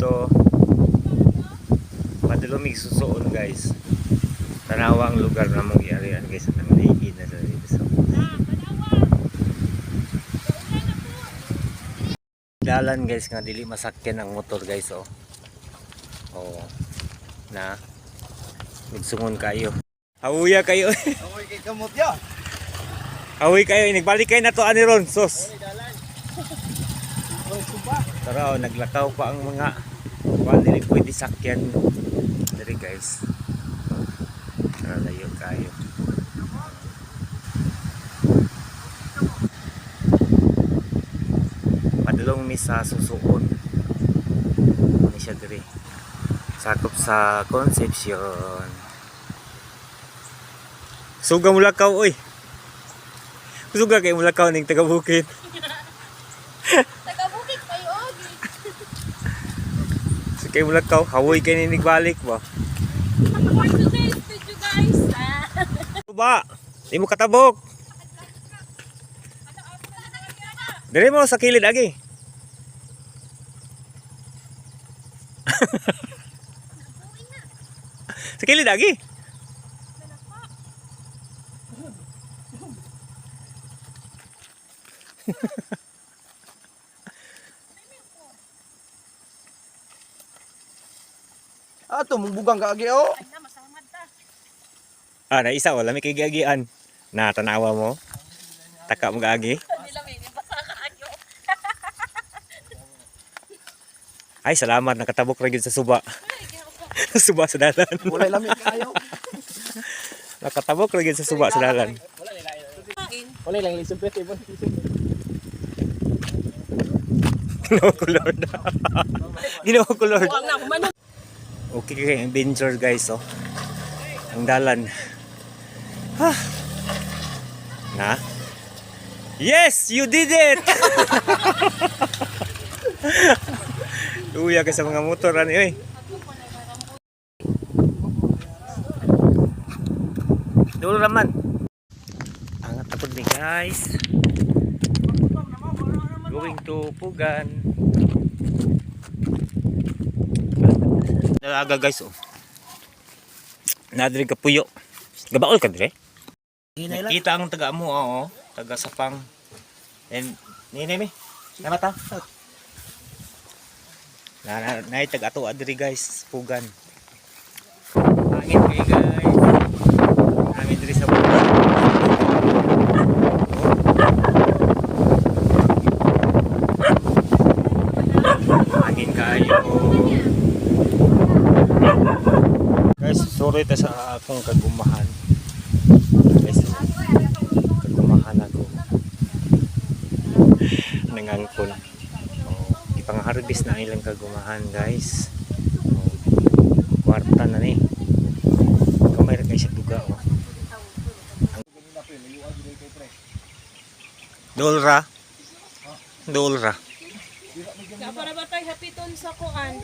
dito. Padulong susuon guys. Tanawang lugar na mong iarian guys. Ang ligid na sa dito. So, dalan guys nga dili masakyan ang motor guys oh. Oh. Na nagsungon kayo. Hawuya kayo. Amoy kay kamot ya. Hawi kayo, nagbalik kayo na to ani ron, sos. Tara, oh, naglakaw pa ang mga dili pwede sakyan diri guys. Tara, layo kayo. Padulong mi sa susuon. Ano siya diri? Sakop sa Concepcion. Suga mula ka oy. Suga kay mula ka ning taga Bukid. Taga Bukid kayo ogi. So kay mula ka hawoy kay ning balik ba. For today's video guys. Ba, di mo katabok. Dili mo sa kilid agi. Sa kilid agi. Ato mong bugang kaagi oh. Ay na masamad ta. Ah, na isa wala may kagiagian. Na tanawa mo. Taka mo gaagi. Nila may basa ka ayo. Ay, salamat nakatabok ra gyud sa suba. Suba sa dalan. Walay lamig kayo. Nakatabok ra gyud sa suba sa dalan. Walay lang lisod pwede mo. Ginawa ko Lord. Ginawa ko Lord. Wag na kumanon. Okay kay adventure guys oh. Ang dalan. Ha. Na? Yes, you did it. Uya ka sa mga motor ani oy. Dulo naman. Angat tapod ni guys. Going to Pugan. Dalaga guys oh. Nadiri ka puyo. Gabaol ka dire? Nakita ang taga mo oh. Taga Sapang. And nini mi. Namata. Na taga ato adiri guys, Pugan. Hangin kay guys. Hangin diri sa Pugan. Hangin kayo. Guys, sorry ta sa akong kagumahan. Guys, kagumahan ako. Nangangkon. Oh, ipang-harvest na ilang kagumahan, guys. Oh, kwarta na ni. Kamay ra kay sa duga oh. Dolra. Dolra. Para ba tayo hapiton sa kuan?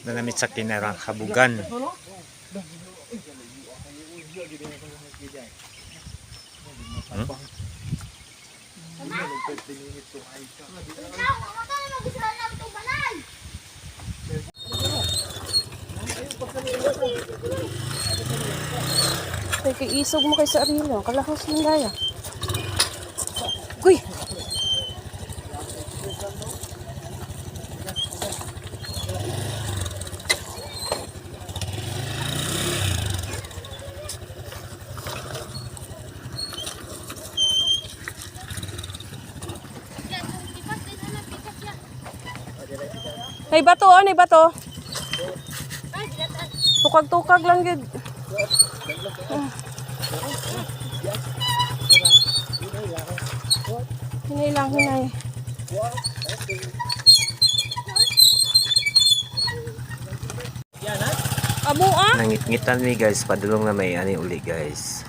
Nanamit sa kinarang habugan. Hmm? Ay kay isog mo kay sa arilo, kalahos ng gaya. Kuy. Nay bato, nay bato. Tukag-tukag lang gid. Hinay lang, hinay. Amo ah. Nangit-ngitan mi guys, padulong na may ani uli guys.